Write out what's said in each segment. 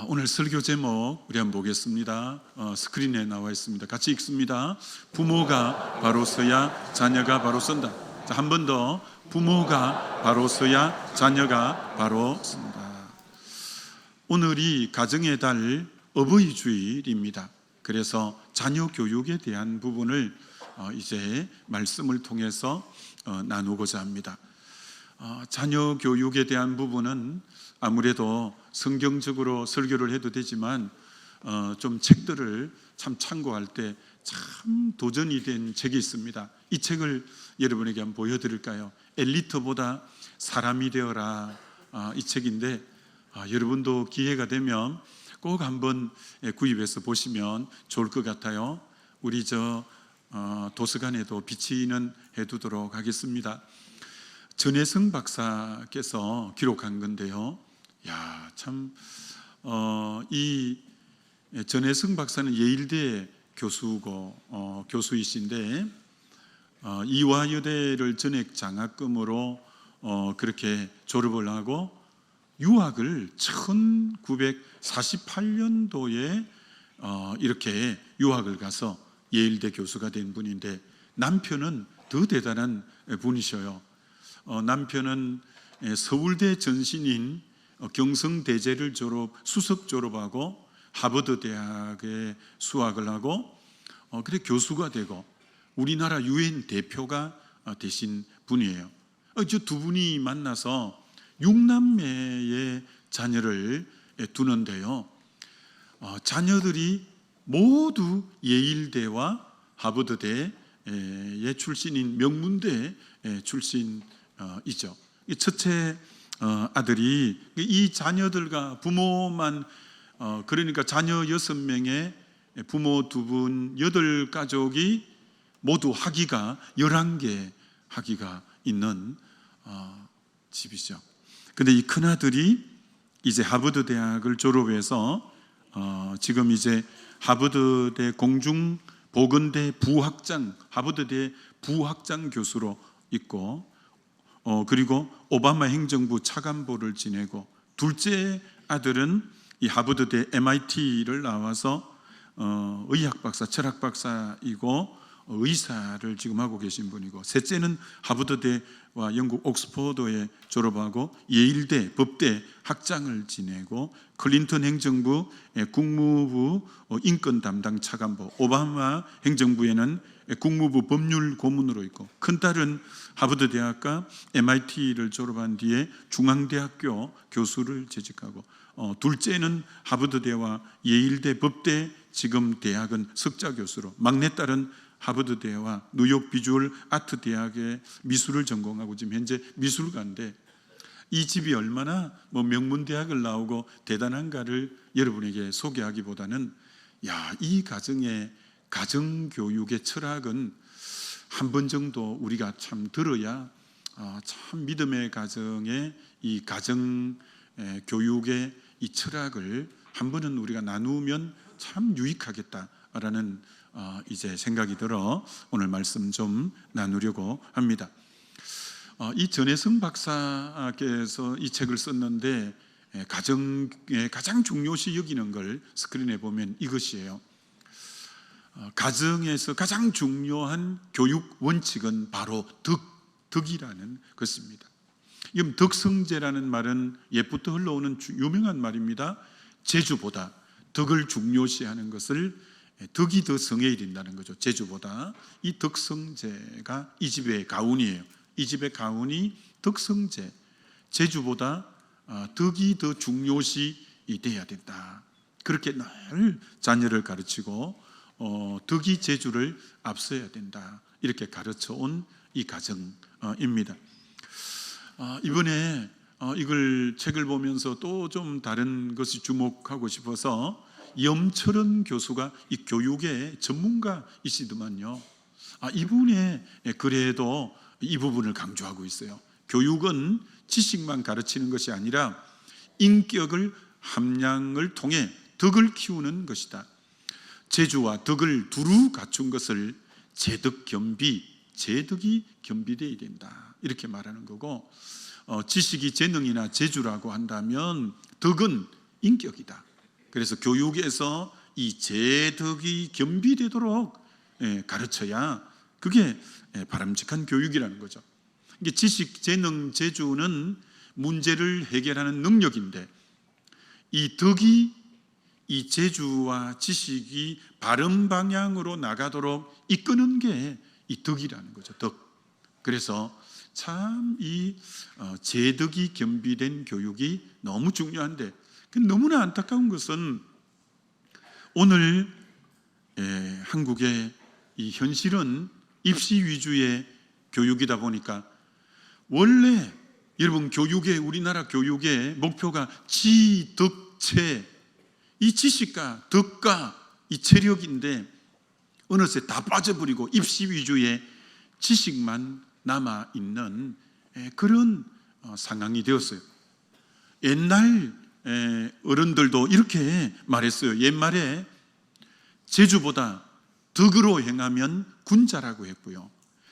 오늘 설교 제목 우리 한번 보겠습니다. 스크린에 나와 있습니다. 같이 읽습니다. 부모가 바로 서야 자녀가 바로 선다. 자, 한 번 더. 부모가 바로 서야 자녀가 바로 선다. 오늘이 가정의 달 어버이 주일입니다. 그래서 자녀 교육에 대한 부분을 이제 말씀을 통해서 나누고자 합니다. 자녀 교육에 대한 부분은 아무래도 성경적으로 설교를 해도 되지만 좀 책들을 참 참고할 때 참 도전이 된 책이 있습니다. 이 책을 여러분에게 한번 보여드릴까요? 엘리트보다 사람이 되어라, 이 책인데 여러분도 기회가 되면 꼭 한번 구입해서 보시면 좋을 것 같아요. 우리 도서관에도 비치는 해두도록 하겠습니다. 전혜성 박사께서 기록한 건데요. 이 전혜성 박사는 예일대 교수이신데 이화여대를 전액 장학금으로 그렇게 졸업을 하고 유학을 1948년도에 이렇게 유학을 가서 예일대 교수가 된 분인데, 남편은 더 대단한 분이셔요. 남편은 서울대 전신인 경성대제를 수석 졸업하고 하버드 대학에 수학을 하고 그래 교수가 되고 우리나라 유엔 대표가 되신 분이에요. 저 두 분이 만나서 6남매의 자녀를 두는데요. 자녀들이 모두 예일대와 하버드대의 출신인 명문대 출신이죠. 첫째 아들이 이 자녀들과 부모만 그러니까 자녀 6명에 부모 2분 8가족이 모두 학위가 11개 학위가 있는 집이죠. 근데 이 큰아들이 이제 하버드 대학을 졸업해서 지금 이제 하버드대 공중보건대 부학장, 하버드대 부학장 교수로 있고, 그리고 오바마 행정부 차관보를 지내고, 둘째 아들은 이 하버드대 MIT를 나와서 의학 박사, 철학 박사이고 의사를 지금 하고 계신 분이고, 셋째는 하버드대와 영국 옥스퍼드에 졸업하고 예일대 법대 학장을 지내고 클린턴 행정부 국무부 인권 담당 차관보, 오바마 행정부에는 국무부 법률 고문으로 있고, 큰딸은 하버드 대학과 MIT를 졸업한 뒤에 중앙대학교 교수를 재직하고, 둘째는 하버드대와 예일대 법대, 지금 대학은 석자 교수로, 막내딸은 하버드대와 뉴욕 비주얼 아트 대학의 미술을 전공하고 지금 현재 미술가인데, 이 집이 얼마나 명문대학을 나오고 대단한가를 여러분에게 소개하기보다는 이 가정의 가정교육의 철학은 한 번 정도 우리가 참 들어야 참 믿음의 가정의 이 가정교육의 이 철학을 한 번은 우리가 나누면 참 유익하겠다라는 이제 생각이 들어 오늘 말씀 좀 나누려고 합니다. 이 전혜성 박사께서 이 책을 썼는데 가정에 가장 중요시 여기는 걸 스크린에 보면 이것이에요. 가정에서 가장 중요한 교육 원칙은 바로 덕이라는 것입니다. 이 덕성제라는 말은 옛부터 흘러오는 유명한 말입니다. 재주보다 덕을 중요시하는 것을 덕이 더 성에 이른다는 거죠. 재주보다. 이 덕성제가 이 집의 가훈이에요. 이 집의 가훈이 덕성제, 재주보다 덕이 더 중요시 돼야 된다. 그렇게 늘 자녀를 가르치고 덕이 재주를 앞서야 된다. 이렇게 가르쳐 온 이 가정입니다. 이번에 이걸 책을 보면서 또 좀 다른 것을 주목하고 싶어서, 염철원 교수가 이 교육의 전문가이시더만요. 이분의 글에도 이 부분을 강조하고 있어요. 교육은 지식만 가르치는 것이 아니라 인격을 함량을 통해 덕을 키우는 것이다. 재주와 덕을 두루 갖춘 것을 재덕이 겸비되어야 된다. 이렇게 말하는 거고, 지식이 재능이나 재주라고 한다면 덕은 인격이다. 그래서 교육에서 이 제덕이 겸비되도록 가르쳐야 그게 바람직한 교육이라는 거죠. 이게 지식, 재능, 재주는 문제를 해결하는 능력인데 이 덕이 이 재주와 지식이 바른 방향으로 나가도록 이끄는 게 이 덕이라는 거죠. 덕. 그래서 참 이 제덕이 겸비된 교육이 너무 중요한데 너무나 안타까운 것은 오늘 한국의 이 현실은 입시 위주의 교육이다 보니까 원래 여러분 우리나라 교육의 목표가 지덕체, 이 지식과 덕과 이 체력인데 어느새 다 빠져버리고 입시 위주의 지식만 남아있는 그런 상황이 되었어요. 옛날 어른들도 이렇게 말했어요. 옛말에 재주보다 덕으로 행하면 군자라고 했고요.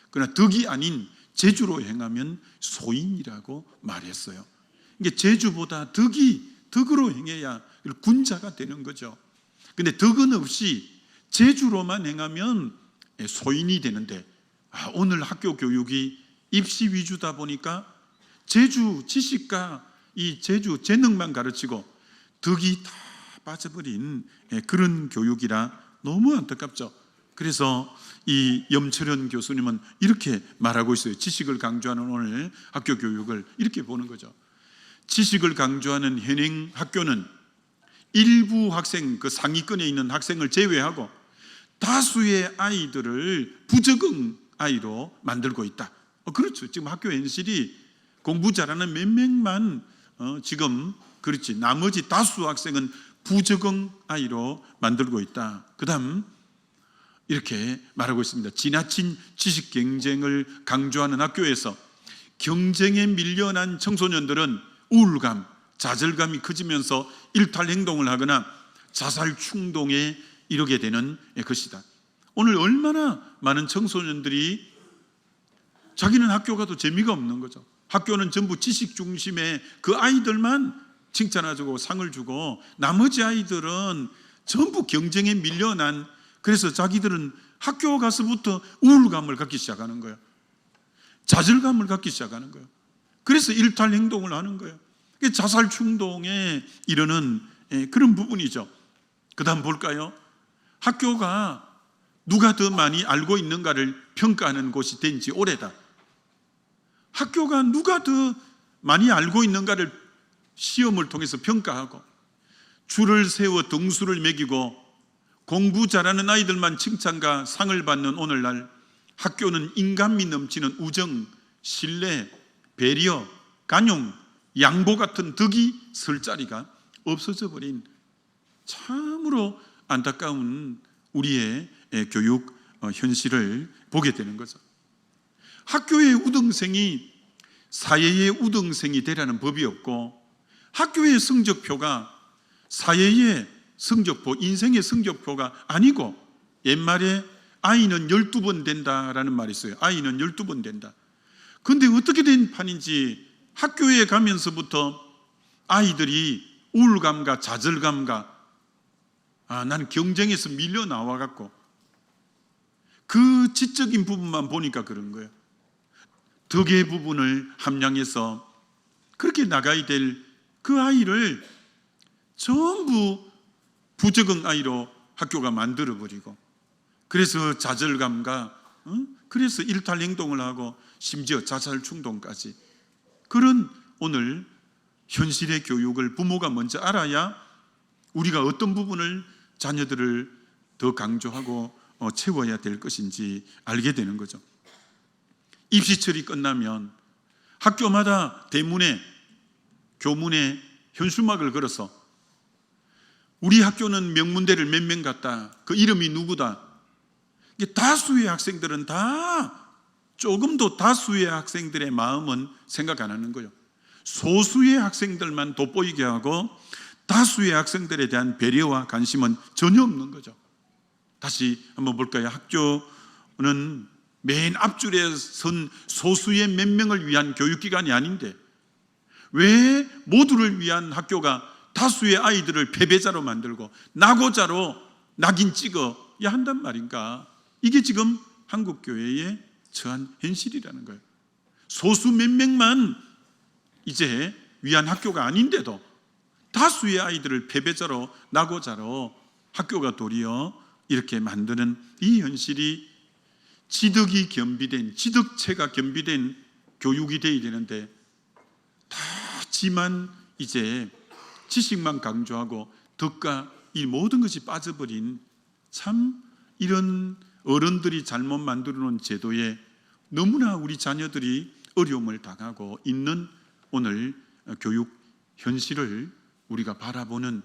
그러나 덕이 아닌 재주로 행하면 소인이라고 말했어요. 이게 재주보다 덕으로 행해야 군자가 되는 거죠. 근데 덕은 없이 재주로만 행하면 소인이 되는데 오늘 학교 교육이 입시 위주다 보니까 재주, 지식과 이 재주, 재능만 가르치고 덕이 다 빠져버린 그런 교육이라 너무 안타깝죠. 그래서 이 염철현 교수님은 이렇게 말하고 있어요. 지식을 강조하는 오늘 학교 교육을 이렇게 보는 거죠. 지식을 강조하는 현행 학교는 일부 학생, 그 상위권에 있는 학생을 제외하고 다수의 아이들을 부적응 아이로 만들고 있다. 그렇죠. 지금 학교 현실이 공부 잘하는 몇 명만 지금 그렇지. 나머지 다수 학생은 부적응 아이로 만들고 있다. 그 다음 이렇게 말하고 있습니다. 지나친 지식 경쟁을 강조하는 학교에서 경쟁에 밀려난 청소년들은 우울감, 좌절감이 커지면서 일탈 행동을 하거나 자살 충동에 이르게 되는 것이다. 오늘 얼마나 많은 청소년들이 자기는 학교 가도 재미가 없는 거죠. 학교는 전부 지식 중심의 그 아이들만 칭찬해주고 상을 주고 나머지 아이들은 전부 경쟁에 밀려난, 그래서 자기들은 학교 가서부터 우울감을 갖기 시작하는 거예요. 좌절감을 갖기 시작하는 거예요. 그래서 일탈 행동을 하는 거예요. 자살 충동에 이르는 그런 부분이죠. 그 다음 볼까요? 학교가 누가 더 많이 알고 있는가를 평가하는 곳이 된 지 오래다. 학교가 누가 더 많이 알고 있는가를 시험을 통해서 평가하고 줄을 세워 등수를 매기고 공부 잘하는 아이들만 칭찬과 상을 받는 오늘날 학교는 인간미 넘치는 우정, 신뢰, 배려, 관용, 양보 같은 덕이 설 자리가 없어져 버린 참으로 안타까운 우리의 교육 현실을 보게 되는 거죠. 학교의 우등생이 사회의 우등생이 되라는 법이 없고 학교의 성적표가 사회의 성적표, 인생의 성적표가 아니고 옛말에 아이는 12번 된다라는 말이 있어요. 아이는 12번 된다. 그런데 어떻게 된 판인지 학교에 가면서부터 아이들이 우울감과 좌절감과 나는 경쟁에서 밀려 나와갖고 그 지적인 부분만 보니까 그런 거예요. 덕의 부분을 함량해서 그렇게 나가야 될 그 아이를 전부 부적응 아이로 학교가 만들어버리고 그래서 좌절감과 그래서 일탈 행동을 하고 심지어 자살 충동까지 그런 오늘 현실의 교육을 부모가 먼저 알아야 우리가 어떤 부분을 자녀들을 더 강조하고 채워야 될 것인지 알게 되는 거죠. 입시철이 끝나면 학교마다 대문에 교문에 현수막을 걸어서 우리 학교는 명문대를 몇 명 갔다. 그 이름이 누구다. 다수의 학생들은 다 조금도 다수의 학생들의 마음은 생각 안 하는 거예요. 소수의 학생들만 돋보이게 하고 다수의 학생들에 대한 배려와 관심은 전혀 없는 거죠. 다시 한번 볼까요? 학교는 맨 앞줄에 선 소수의 몇 명을 위한 교육기관이 아닌데 왜 모두를 위한 학교가 다수의 아이들을 패배자로 만들고 낙오자로 낙인 찍어야 한단 말인가? 이게 지금 한국 교회의 처한 현실이라는 거예요. 소수 몇 명만 이제 위한 학교가 아닌데도 다수의 아이들을 패배자로 낙오자로 학교가 도리어 이렇게 만드는 이 현실이 지덕이 겸비된, 지덕체가 겸비된 교육이 되어야 되는데 다지만 이제 지식만 강조하고 덕과 이 모든 것이 빠져버린 참 이런 어른들이 잘못 만들어 놓은 제도에 너무나 우리 자녀들이 어려움을 당하고 있는 오늘 교육 현실을 우리가 바라보는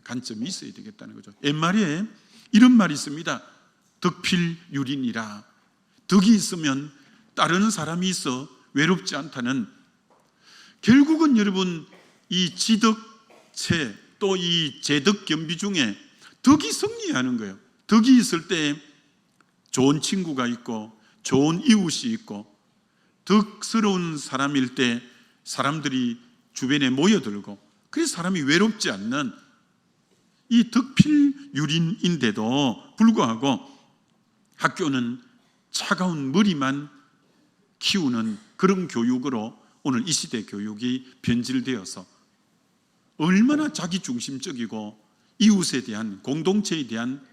관점이 있어야 되겠다는 거죠. 옛말에 이런 말이 있습니다. 덕필유린이라. 덕이 있으면 따르는 사람이 있어 외롭지 않다는. 결국은 여러분 이 지덕체 또 이 제덕 겸비 중에 덕이 승리하는 거예요. 덕이 있을 때 좋은 친구가 있고 좋은 이웃이 있고 덕스러운 사람일 때 사람들이 주변에 모여들고 그래서 사람이 외롭지 않는 이 덕필유린인데도 불구하고 학교는 차가운 머리만 키우는 그런 교육으로 오늘 이 시대 교육이 변질되어서 얼마나 자기중심적이고 이웃에 대한 공동체에 대한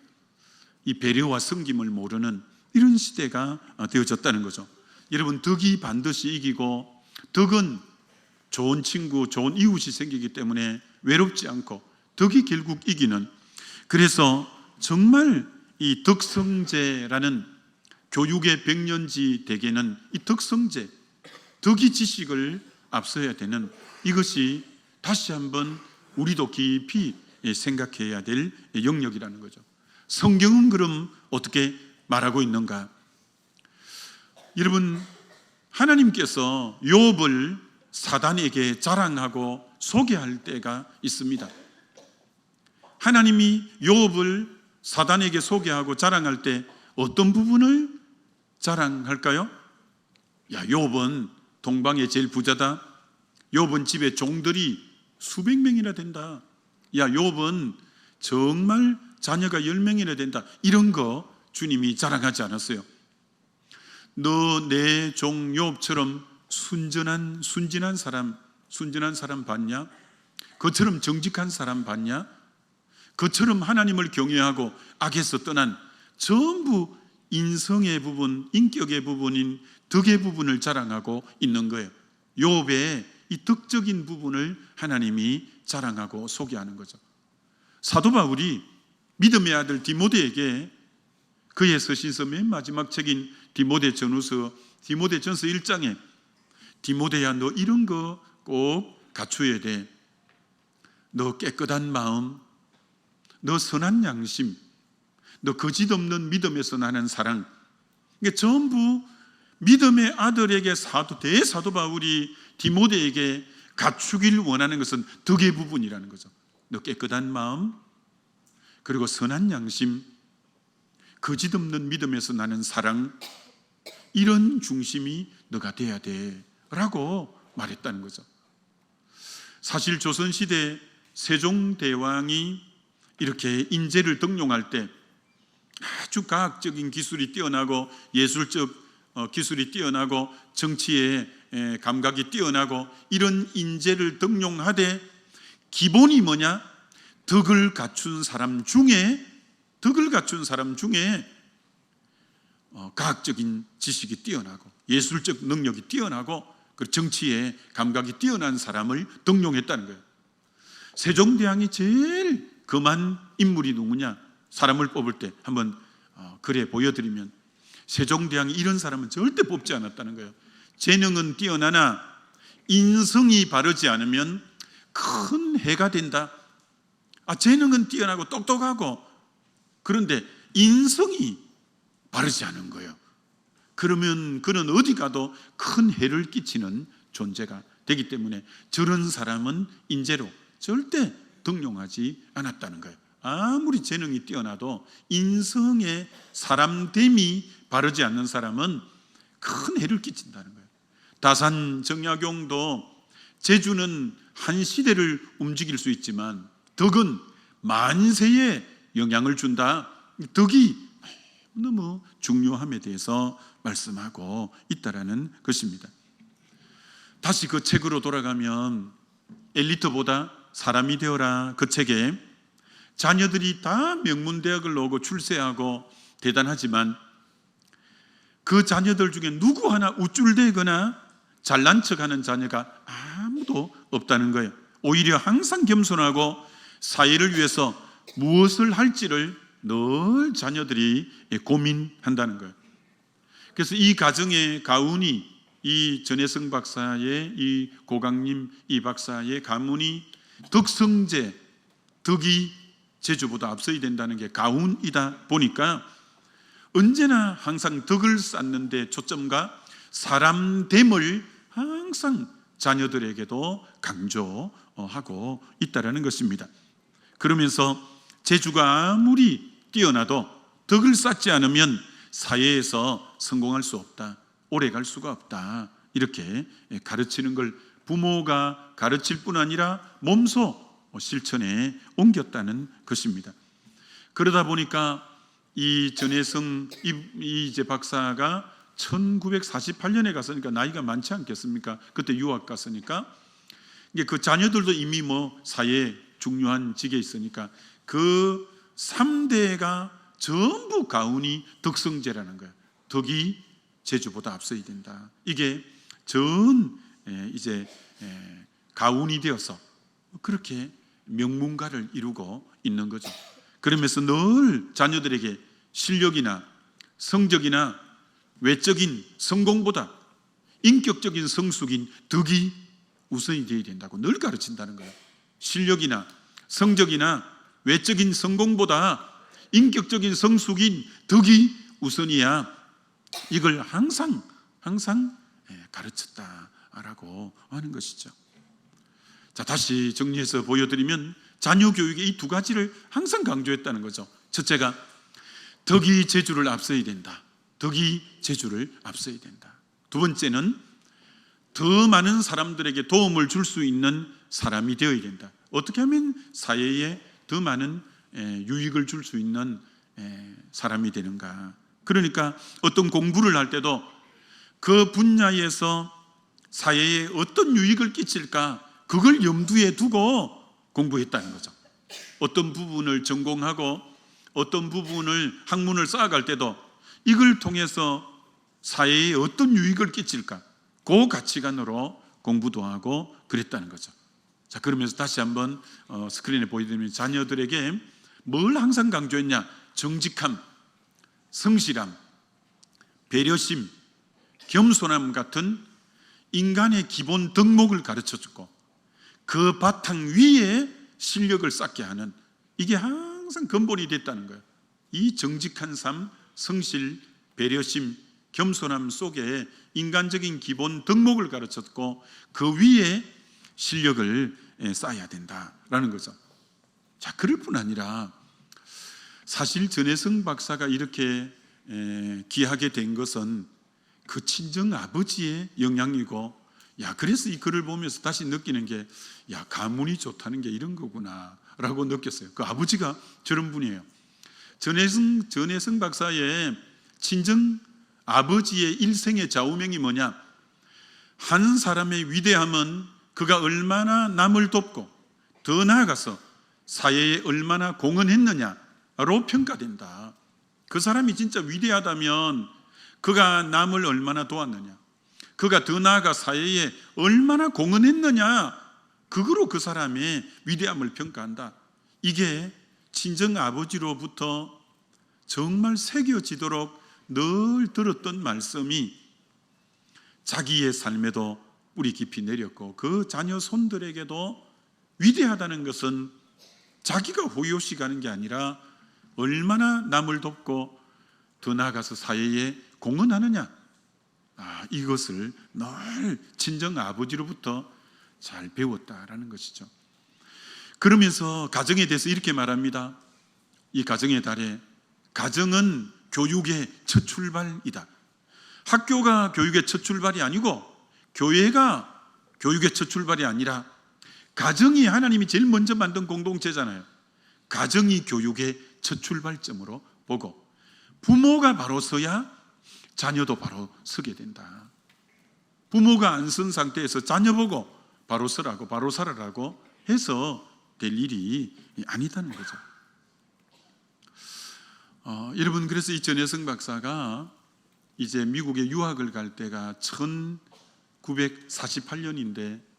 이 배려와 섬김을 모르는 이런 시대가 되어졌다는 거죠. 여러분 덕이 반드시 이기고 덕은 좋은 친구, 좋은 이웃이 생기기 때문에 외롭지 않고 덕이 결국 이기는. 그래서 정말 이 덕성제라는 교육의 백년지 대계는 이 덕성제, 덕이 지식을 앞서야 되는 이것이 다시 한번 우리도 깊이 생각해야 될 영역이라는 거죠. 성경은 그럼 어떻게 말하고 있는가? 여러분 하나님께서 욥을 사단에게 자랑하고 소개할 때가 있습니다. 하나님이 욥을 사단에게 소개하고 자랑할 때 어떤 부분을 자랑할까요? 야, 욥은 동방의 제일 부자다. 욥은 집에 종들이 수백 명이나 된다. 야, 욥은 정말 자녀가 10명이나 된다. 이런 거 주님이 자랑하지 않았어요. 너 내 종 욥처럼 순진한 사람 봤냐? 그처럼 정직한 사람 봤냐? 그처럼 하나님을 경외하고 악에서 떠난 전부 인성의 부분, 인격의 부분인 덕의 부분을 자랑하고 있는 거예요. 욥의 이 덕적인 부분을 하나님이 자랑하고 소개하는 거죠. 사도 바울이 믿음의 아들 디모데에게 그의 서신서 맨 마지막 책인 디모데전서 1장에 디모데야 너 이런 거 꼭 갖춰야 돼. 너 깨끗한 마음, 너 선한 양심, 너 거짓 없는 믿음에서 나는 사랑. 이게 전부 믿음의 아들에게 대사도 바울이 디모데에게 갖추길 원하는 것은 덕의 부분이라는 거죠. 너 깨끗한 마음, 그리고 선한 양심, 거짓 없는 믿음에서 나는 사랑, 이런 중심이 너가 돼야 돼 라고 말했다는 거죠. 사실 조선시대 세종대왕이 이렇게 인재를 등용할 때 아주 과학적인 기술이 뛰어나고 예술적 기술이 뛰어나고 정치의 감각이 뛰어나고 이런 인재를 등용하되 기본이 뭐냐? 덕을 갖춘 사람 중에 과학적인 지식이 뛰어나고 예술적 능력이 뛰어나고 그 정치의 감각이 뛰어난 사람을 등용했다는 거예요. 세종대왕이 제일 금한 인물이 누구냐? 사람을 뽑을 때 한번 그래 보여드리면 세종대왕이 이런 사람은 절대 뽑지 않았다는 거예요. 재능은 뛰어나나 인성이 바르지 않으면 큰 해가 된다. 재능은 뛰어나고 똑똑하고 그런데 인성이 바르지 않은 거예요. 그러면 그는 어디 가도 큰 해를 끼치는 존재가 되기 때문에 저런 사람은 인재로 절대 등용하지 않았다는 거예요. 아무리 재능이 뛰어나도 인성의 사람됨이 바르지 않는 사람은 큰 해를 끼친다는 거예요. 다산 정약용도 제주는 한 시대를 움직일 수 있지만 덕은 만세에 영향을 준다. 덕이 너무 중요함에 대해서 말씀하고 있다라는 것입니다. 다시 그 책으로 돌아가면 엘리트보다 사람이 되어라, 그 책에 자녀들이 다 명문대학을 나오고 출세하고 대단하지만 그 자녀들 중에 누구 하나 우쭐대거나 잘난 척하는 자녀가 아무도 없다는 거예요. 오히려 항상 겸손하고 사회를 위해서 무엇을 할지를 늘 자녀들이 고민한다는 거예요. 그래서 이 가정의 가훈이, 이 전혜성 박사의, 이 고강림 이 박사의 가문이 덕성제, 덕이 제주보다 앞서야 된다는 게 가훈이다 보니까 언제나 항상 덕을 쌓는 데 초점과 사람됨을 항상 자녀들에게도 강조하고 있다는 것입니다. 그러면서 제주가 아무리 뛰어나도 덕을 쌓지 않으면 사회에서 성공할 수 없다, 오래 갈 수가 없다, 이렇게 가르치는 걸 부모가 가르칠 뿐 아니라 몸소 실천에 옮겼다는 것입니다. 그러다 보니까 이 전혜성 이제 박사가 1948년에 갔으니까 나이가 많지 않겠습니까? 그때 유학 갔으니까 그 자녀들도 이미 사회에 중요한 직에 있으니까 그 3대가 전부 가훈이 덕성제라는 거예요. 덕이 제주보다 앞서야 된다. 이게 전 이제 가훈이 되어서 그렇게 명문가를 이루고 있는 거죠. 그러면서 늘 자녀들에게 실력이나 성적이나 외적인 성공보다 인격적인 성숙인 덕이 우선이 되어야 된다고 늘 가르친다는 거예요. 실력이나 성적이나 외적인 성공보다 인격적인 성숙인 덕이 우선이야. 이걸 항상 가르쳤다라고 하는 것이죠. 자, 다시 정리해서 보여드리면 자녀 교육의 이 두 가지를 항상 강조했다는 거죠. 첫째가 덕이 제주를 앞서야 된다. 덕이 제주를 앞서야 된다. 두 번째는 더 많은 사람들에게 도움을 줄 수 있는 사람이 되어야 된다. 어떻게 하면 사회에 더 많은 유익을 줄 수 있는 사람이 되는가. 그러니까 어떤 공부를 할 때도 그 분야에서 사회에 어떤 유익을 끼칠까, 그걸 염두에 두고 공부했다는 거죠. 어떤 부분을 전공하고 어떤 부분을 학문을 쌓아갈 때도 이걸 통해서 사회에 어떤 유익을 끼칠까, 그 가치관으로 공부도 하고 그랬다는 거죠. 자, 그러면서 다시 한번 스크린에 보여드리면 자녀들에게 뭘 항상 강조했냐? 정직함, 성실함, 배려심, 겸손함 같은 인간의 기본 덕목을 가르쳐주고 그 바탕 위에 실력을 쌓게 하는, 이게 항상 근본이 됐다는 거예요. 이 정직한 삶, 성실, 배려심, 겸손함 속에 인간적인 기본 덕목을 가르쳤고 그 위에 실력을 쌓아야 된다라는 거죠. 자, 그럴 뿐 아니라 사실 전혜성 박사가 이렇게 귀하게 된 것은 그 친정 아버지의 영향이고, 그래서 이 글을 보면서 다시 느끼는 게, 가문이 좋다는 게 이런 거구나 라고 느꼈어요. 그 아버지가 저런 분이에요. 전혜성 박사의 친정 아버지의 일생의 좌우명이 뭐냐? 한 사람의 위대함은 그가 얼마나 남을 돕고 더 나아가서 사회에 얼마나 공헌했느냐로 평가된다. 그 사람이 진짜 위대하다면 그가 남을 얼마나 도왔느냐, 그가 더 나아가 사회에 얼마나 공헌했느냐, 그거로 그 사람의 위대함을 평가한다. 이게 친정 아버지로부터 정말 새겨지도록 늘 들었던 말씀이 자기의 삶에도 뿌리 깊이 내렸고 그 자녀 손들에게도 위대하다는 것은 자기가 호요시 가는 게 아니라 얼마나 남을 돕고 더 나아가서 사회에 공헌하느냐, 이것을 늘 친정 아버지로부터 잘 배웠다라는 것이죠. 그러면서 가정에 대해서 이렇게 말합니다. 이 가정의 달에 가정은 교육의 첫 출발이다. 학교가 교육의 첫 출발이 아니고 교회가 교육의 첫 출발이 아니라 가정이 하나님이 제일 먼저 만든 공동체잖아요. 가정이 교육의 첫 출발점으로 보고 부모가 바로 서야 자녀도 바로 서게 된다. 부모가 안 선 상태에서 자녀 보고 바로 서라고 바로 살아라고 해서 될 일이 아니다는 거죠. 여러분, 그래서 이 전혜성 박사가 이제 미국에 유학을 갈 때가 1948년인데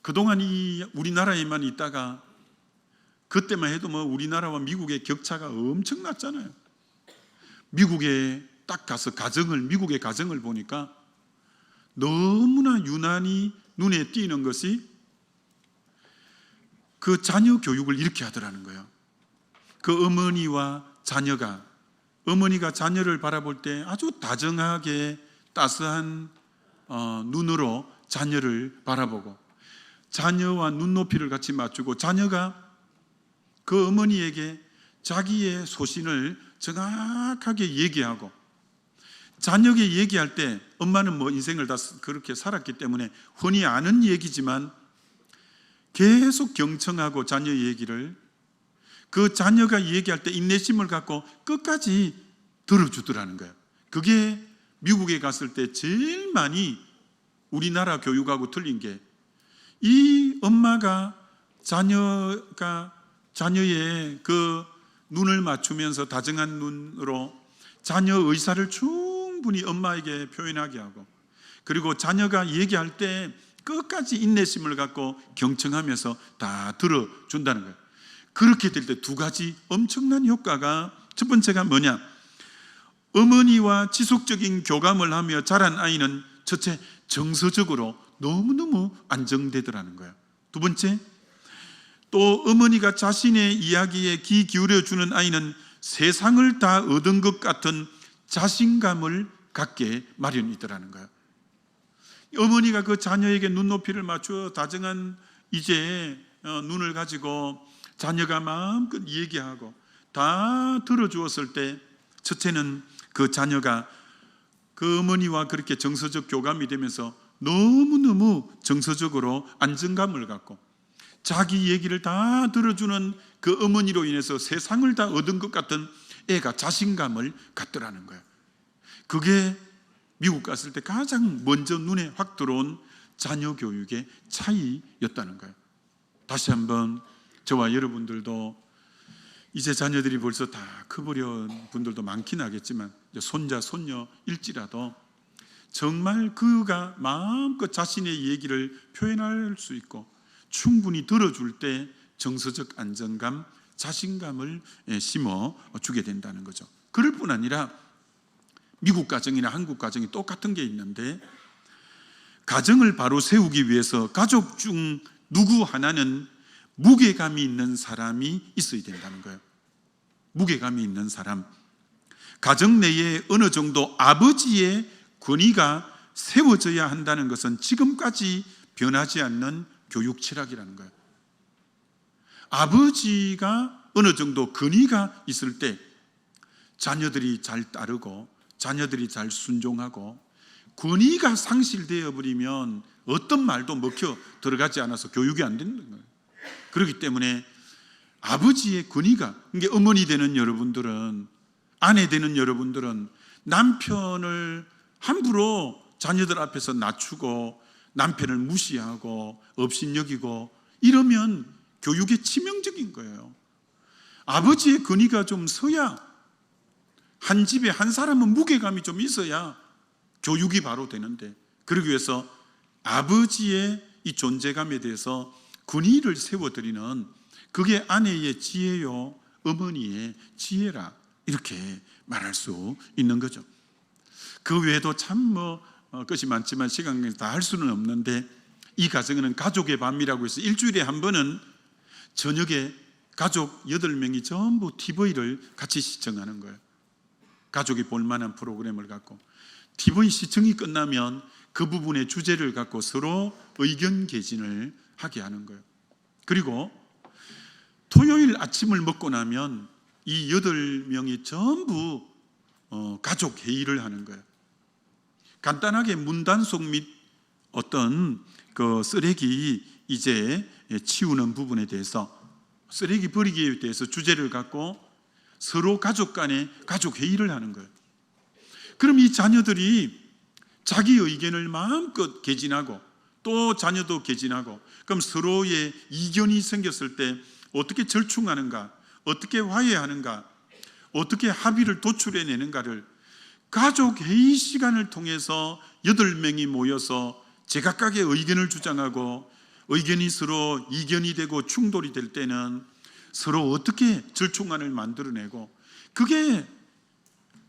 그동안 이 우리나라에만 있다가 그때만 해도 뭐 우리나라와 미국의 격차가 엄청났잖아요. 미국에 딱 가서 미국의 가정을 보니까 너무나 유난히 눈에 띄는 것이 그 자녀 교육을 이렇게 하더라는 거예요. 그 어머니가 자녀를 바라볼 때 아주 다정하게 따스한 눈으로 자녀를 바라보고 자녀와 눈높이를 같이 맞추고 자녀가 그 어머니에게 자기의 소신을 정확하게 얘기하고 자녀에게 얘기할 때 엄마는 뭐 인생을 다 그렇게 살았기 때문에 흔히 아는 얘기지만 계속 경청하고 자녀 얘기를 그 자녀가 얘기할 때 인내심을 갖고 끝까지 들어주더라는 거예요. 그게 미국에 갔을 때 제일 많이 우리나라 교육하고 틀린 게 이 엄마가 자녀의 그 눈을 맞추면서 다정한 눈으로 자녀 의사를 충분히 엄마에게 표현하게 하고 그리고 자녀가 얘기할 때 끝까지 인내심을 갖고 경청하면서 다 들어준다는 거예요. 그렇게 될 때 두 가지 엄청난 효과가 첫 번째가 뭐냐? 어머니와 지속적인 교감을 하며 자란 아이는 첫째 정서적으로 너무너무 안정되더라는 거예요. 두 번째, 또 어머니가 자신의 이야기에 귀 기울여주는 아이는 세상을 다 얻은 것 같은 자신감을 갖게 마련이더라는 거예요. 어머니가 그 자녀에게 눈높이를 맞추어 다정한 이제 눈을 가지고 자녀가 마음껏 얘기하고 다 들어주었을 때 첫째는 그 자녀가 그 어머니와 그렇게 정서적 교감이 되면서 너무너무 정서적으로 안정감을 갖고 자기 얘기를 다 들어주는 그 어머니로 인해서 세상을 다 얻은 것 같은 애가 자신감을 갖더라는 거예요. 그게 미국 갔을 때 가장 먼저 눈에 확 들어온 자녀 교육의 차이였다는 거예요. 다시 한번 저와 여러분들도 이제 자녀들이 벌써 다 커버린 분들도 많긴 하겠지만 손자, 손녀일지라도 정말 그가 마음껏 자신의 얘기를 표현할 수 있고 충분히 들어줄 때 정서적 안정감, 자신감을 심어주게 된다는 거죠. 그럴 뿐 아니라 미국 가정이나 한국 가정이 똑같은 게 있는데 가정을 바로 세우기 위해서 가족 중 누구 하나는 무게감이 있는 사람이 있어야 된다는 거예요. 무게감이 있는 사람. 가정 내에 어느 정도 아버지의 권위가 세워져야 한다는 것은 지금까지 변하지 않는 교육 철학이라는 거예요. 아버지가 어느 정도 권위가 있을 때 자녀들이 잘 따르고 자녀들이 잘 순종하고 권위가 상실되어 버리면 어떤 말도 먹혀 들어가지 않아서 교육이 안 되는 거예요. 그렇기 때문에 아버지의 권위가, 이게 어머니 되는 여러분들은, 아내 되는 여러분들은 남편을 함부로 자녀들 앞에서 낮추고 남편을 무시하고 업신여기고 이러면 교육에 치명적인 거예요. 아버지의 권위가 좀 서야, 한 집에 한 사람은 무게감이 좀 있어야 교육이 바로 되는데, 그러기 위해서 아버지의 이 존재감에 대해서 권위를 세워드리는 그게 아내의 지혜요 어머니의 지혜라, 이렇게 말할 수 있는 거죠. 그 외에도 참 것이 많지만 시간이 다 할 수는 없는데, 이 가정은 가족의 밤이라고 해서 일주일에 한 번은 저녁에 가족 8명이 전부 TV를 같이 시청하는 거예요. 가족이 볼만한 프로그램을 갖고 TV 시청이 끝나면 그 부분의 주제를 갖고 서로 의견 개진을 하게 하는 거예요. 그리고 토요일 아침을 먹고 나면 이 8명이 전부 가족 회의를 하는 거예요. 간단하게 문단속 및 어떤 그 쓰레기 이제 치우는 부분에 대해서, 쓰레기 버리기에 대해서 주제를 갖고 서로 가족 간에 가족 회의를 하는 거예요. 그럼 이 자녀들이 자기 의견을 마음껏 개진하고 또 자녀도 개진하고, 그럼 서로의 이견이 생겼을 때 어떻게 절충하는가, 어떻게 화해하는가, 어떻게 합의를 도출해내는가를 가족 회의 시간을 통해서 8명이 모여서 제각각의 의견을 주장하고, 의견이 서로 이견이 되고 충돌이 될 때는 서로 어떻게 절충안을 만들어내고, 그게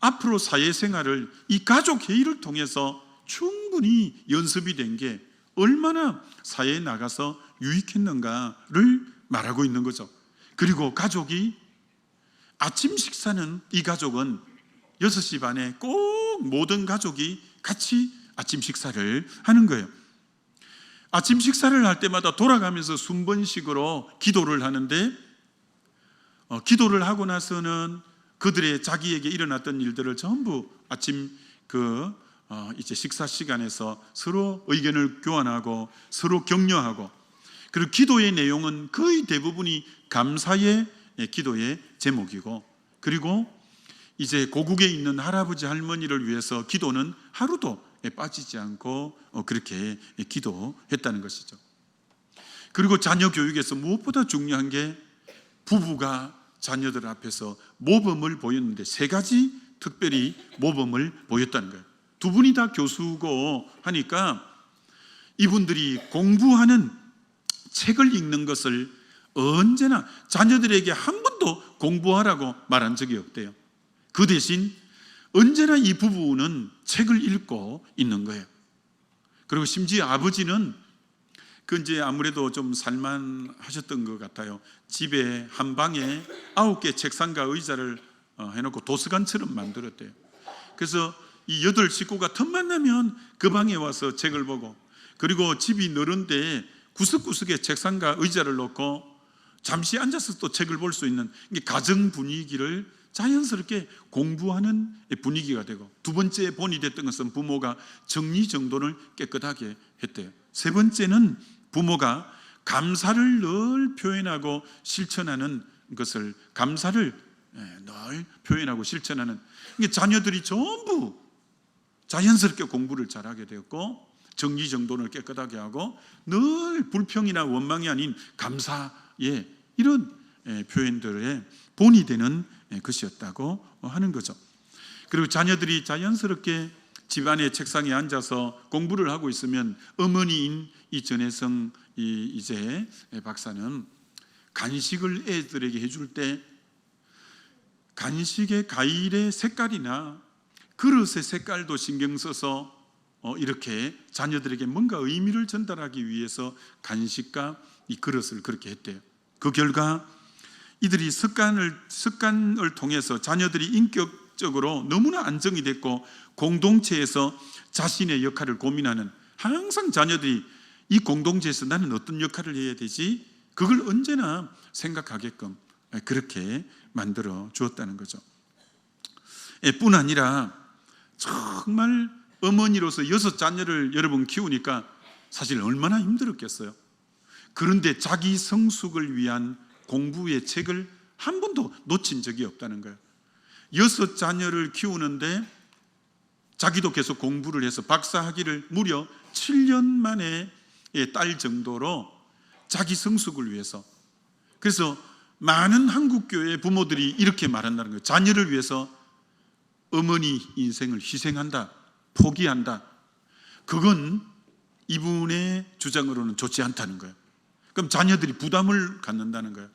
앞으로 사회생활을 이 가족 회의를 통해서 충분히 연습이 된 게 얼마나 사회에 나가서 유익했는가를 말하고 있는 거죠. 그리고 가족이 아침 식사는, 이 가족은 6시 반에 꼭 모든 가족이 같이 아침 식사를 하는 거예요. 아침 식사를 할 때마다 돌아가면서 순번식으로 기도를 하는데, 기도를 하고 나서는 그들의 자기에게 일어났던 일들을 전부 아침 이제 식사 시간에서 서로 의견을 교환하고 서로 격려하고, 그리고 기도의 내용은 거의 대부분이 감사의 기도의 제목이고, 그리고 이제 고국에 있는 할아버지 할머니를 위해서 기도는 하루도 빠지지 않고 그렇게 기도했다는 것이죠. 그리고 자녀 교육에서 무엇보다 중요한 게 부부가 자녀들 앞에서 모범을 보였는데, 3가지 특별히 모범을 보였다는 거예요. 두 분이 다 교수고 하니까 이분들이 공부하는 책을 읽는 것을 언제나 자녀들에게 한 번도 공부하라고 말한 적이 없대요. 그 대신 언제나 이 부부는 책을 읽고 있는 거예요. 그리고 심지어 아버지는 이제 아무래도 좀 살만하셨던 것 같아요. 집에 한 방에 9개 책상과 의자를 해놓고 도서관처럼 만들었대요. 그래서 이 8 식구가 틈만 나면 그 방에 와서 책을 보고, 그리고 집이 넓은데 구석구석에 책상과 의자를 놓고 잠시 앉아서 또 책을 볼 수 있는 가정 분위기를 자연스럽게 공부하는 분위기가 되고, 2번째 본이 됐던 것은 부모가 정리정돈을 깨끗하게 했대요. 3번째는 부모가 감사를 늘 표현하고 실천하는 것을, 감사를 늘 표현하고 실천하는, 자녀들이 전부 자연스럽게 공부를 잘하게 되었고, 정리정돈을 깨끗하게 하고 늘 불평이나 원망이 아닌 감사의 이런 표현들의 본이 되는 것이었다고 하는 거죠. 그리고 자녀들이 자연스럽게 집안의 책상에 앉아서 공부를 하고 있으면 어머니인 이 전혜성 이제 박사는 간식을 애들에게 해줄 때 간식의 과일의 색깔이나 그릇의 색깔도 신경 써서 이렇게 자녀들에게 뭔가 의미를 전달하기 위해서 간식과 이 그릇을 그렇게 했대요. 그 결과 이들이 습관을 통해서 자녀들이 인격적으로 너무나 안정이 됐고, 공동체에서 자신의 역할을 고민하는, 항상 자녀들이 이 공동체에서 나는 어떤 역할을 해야 되지, 그걸 언제나 생각하게끔 그렇게 만들어 주었다는 거죠. 뿐 아니라 정말 어머니로서 6 자녀를 여러분 키우니까 사실 얼마나 힘들었겠어요. 그런데 자기 성숙을 위한 공부의 책을 한 번도 놓친 적이 없다는 거예요. 6 자녀를 키우는데 자기도 계속 공부를 해서 박사학위를 무려 7년 만에 딸 정도로 자기 성숙을 위해서. 그래서 많은 한국교회 부모들이 이렇게 말한다는 거예요. 자녀를 위해서 어머니 인생을 희생한다, 포기한다. 그건 이분의 주장으로는 좋지 않다는 거예요. 그럼 자녀들이 부담을 갖는다는 거예요.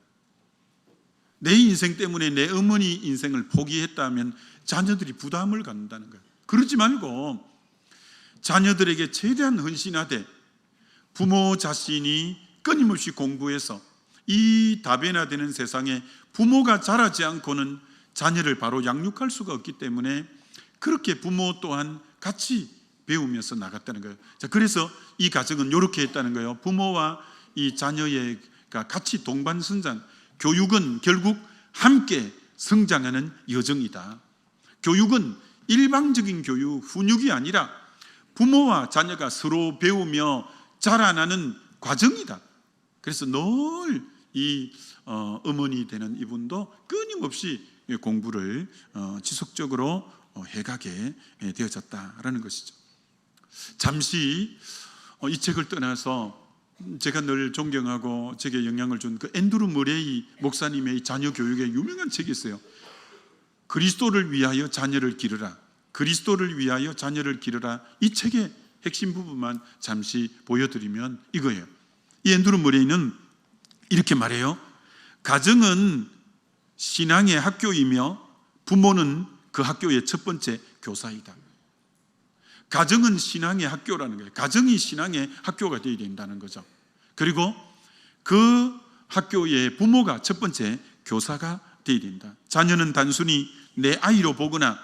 내 인생 때문에 내 어머니 인생을 포기했다면 자녀들이 부담을 갖는다는 거예요. 그러지 말고 자녀들에게 최대한 헌신하되 부모 자신이 끊임없이 공부해서 이 다변화되는 세상에 부모가 잘하지 않고는 자녀를 바로 양육할 수가 없기 때문에 그렇게 부모 또한 같이 배우면서 나갔다는 거예요. 자, 그래서 이 가정은 이렇게 했다는 거예요. 부모와 이 자녀가 같이 동반 성장. 교육은 결국 함께 성장하는 여정이다. 교육은 일방적인 교육, 훈육이 아니라 부모와 자녀가 서로 배우며 자라나는 과정이다. 그래서 늘 이 어머니 되는 이분도 끊임없이 공부를 지속적으로 해가게 되어졌다라는 것이죠. 잠시 이 책을 떠나서 제가 늘 존경하고 제게 영향을 준 그 앤드루 머레이 목사님의 자녀 교육에 유명한 책이 있어요. 그리스도를 위하여 자녀를 기르라. 그리스도를 위하여 자녀를 기르라. 이 책의 핵심 부분만 잠시 보여드리면 이거예요. 이 앤드루 머레이는 이렇게 말해요. 가정은 신앙의 학교이며 부모는 그 학교의 첫 번째 교사이다. 가정은 신앙의 학교라는 거예요. 가정이 신앙의 학교가 되어야 된다는 거죠. 그리고 그 학교의 부모가 첫 번째 교사가 되어야 된다. 자녀는 단순히 내 아이로 보거나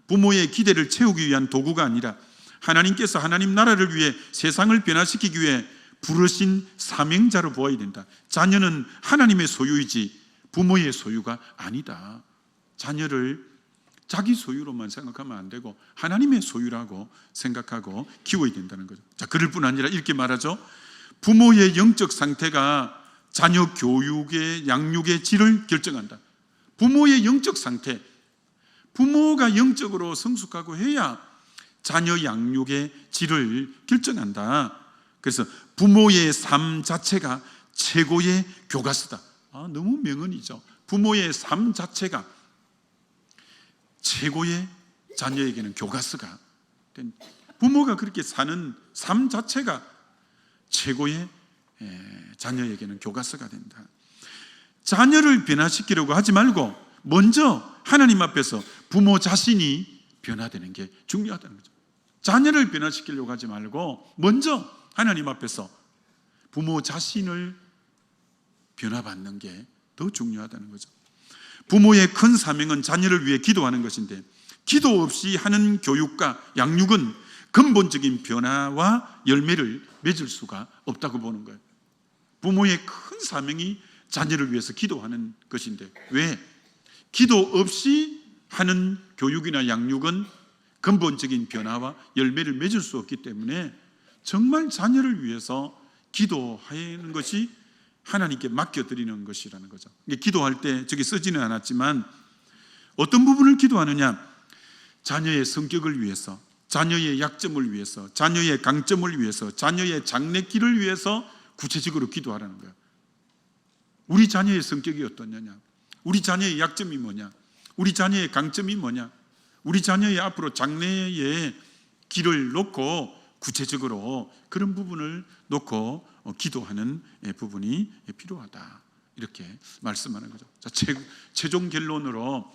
부모의 기대를 채우기 위한 도구가 아니라 하나님께서 하나님 나라를 위해 세상을 변화시키기 위해 부르신 사명자로 보아야 된다. 자녀는 하나님의 소유이지 부모의 소유가 아니다. 자녀를 자기 소유로만 생각하면 안 되고 하나님의 소유라고 생각하고 키워야 된다는 거죠. 자, 그럴 뿐 아니라 이렇게 말하죠. 부모의 영적 상태가 자녀 교육의 양육의 질을 결정한다. 부모의 영적 상태, 부모가 영적으로 성숙하고 해야 자녀 양육의 질을 결정한다. 그래서 부모의 삶 자체가 최고의 교과서다. 너무 명언이죠. 부모의 삶 자체가 최고의 자녀에게는 교과서가 된, 부모가 그렇게 사는 삶 자체가 최고의 자녀에게는 교과서가 된다. 자녀를 변화시키려고 하지 말고 먼저 하나님 앞에서 부모 자신이 변화되는 게 중요하다는 거죠. 자녀를 변화시키려고 하지 말고 먼저 하나님 앞에서 부모 자신을 변화받는 게 더 중요하다는 거죠. 부모의 큰 사명은 자녀를 위해 기도하는 것인데 기도 없이 하는 교육과 양육은 근본적인 변화와 열매를 맺을 수가 없다고 보는 거예요. 부모의 큰 사명이 자녀를 위해서 기도하는 것인데 왜? 기도 없이 하는 교육이나 양육은 근본적인 변화와 열매를 맺을 수 없기 때문에 정말 자녀를 위해서 기도하는 것이 하나님께 맡겨드리는 것이라는 거죠. 기도할 때 저기 쓰지는 않았지만 어떤 부분을 기도하느냐? 자녀의 성격을 위해서, 자녀의 약점을 위해서, 자녀의 강점을 위해서, 자녀의 장래길을 위해서 구체적으로 기도하라는 거예요. 우리 자녀의 성격이 어떠냐냐? 우리 자녀의 약점이 뭐냐? 우리 자녀의 강점이 뭐냐? 우리 자녀의 앞으로 장래의 길을 놓고 구체적으로 그런 부분을 놓고 기도하는 부분이 필요하다. 이렇게 말씀하는 거죠. 자, 최종 결론으로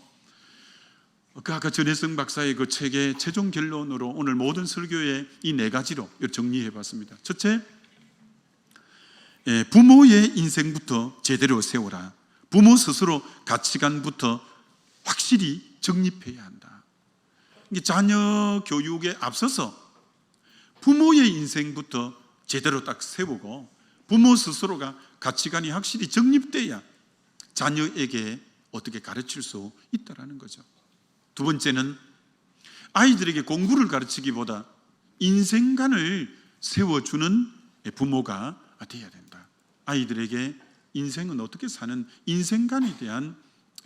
아까 전혜성 박사의 그 책의 최종 결론으로 오늘 모든 설교의 이 네 가지로 정리해 봤습니다. 첫째, 부모의 인생부터 제대로 세워라. 부모 스스로 가치관부터 확실히 정립해야 한다. 자녀 교육에 앞서서 부모의 인생부터 제대로 딱 세우고 부모 스스로가 가치관이 확실히 정립돼야 자녀에게 어떻게 가르칠 수 있다는 거죠. 두 번째는 아이들에게 공부를 가르치기보다 인생관을 세워주는 부모가 되어야 된다. 아이들에게 인생은 어떻게 사는 인생관에 대한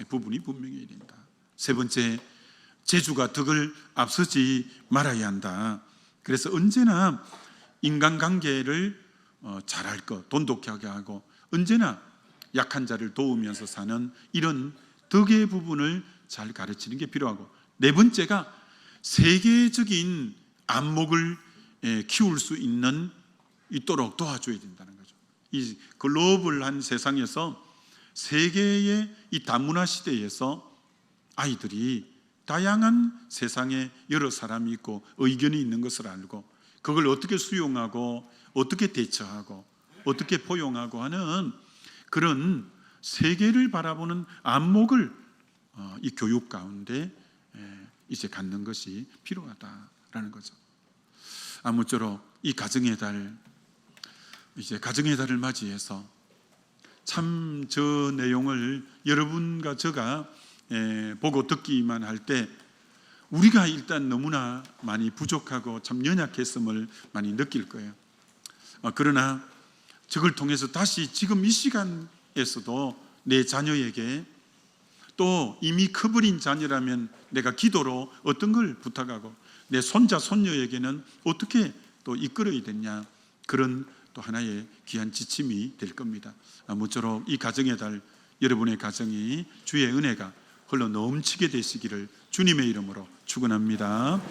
부분이 분명해야 된다. 세 번째, 재주가 덕을 앞서지 말아야 한다. 그래서 언제나 인간관계를 잘할 것, 돈독하게 하고 언제나 약한 자를 도우면서 사는 이런 덕의 부분을 잘 가르치는 게 필요하고, 네 번째가 세계적인 안목을 키울 수 있도록 도와줘야 된다는 거죠. 이 글로벌한 세상에서 세계의 이 다문화 시대에서 아이들이 다양한 세상에 여러 사람이 있고 의견이 있는 것을 알고 그걸 어떻게 수용하고 어떻게 대처하고 어떻게 포용하고 하는 그런 세계를 바라보는 안목을 이 교육 가운데 이제 갖는 것이 필요하다라는 거죠. 아무쪼록 이 가정의 달, 이제 가정의 달을 맞이해서 참 저 내용을 여러분과 제가 보고 듣기만 할 때 우리가 일단 너무나 많이 부족하고 참 연약했음을 많이 느낄 거예요. 그러나 저걸 통해서 다시 지금 이 시간에서도 내 자녀에게, 또 이미 커버린 자녀라면 내가 기도로 어떤 걸 부탁하고, 내 손자 손녀에게는 어떻게 또 이끌어야 되냐, 그런 또 하나의 귀한 지침이 될 겁니다. 아무쪼록 이 가정의 달, 여러분의 가정이 주의 은혜가 흘러 넘치게 되시기를 주님의 이름으로 축원합니다.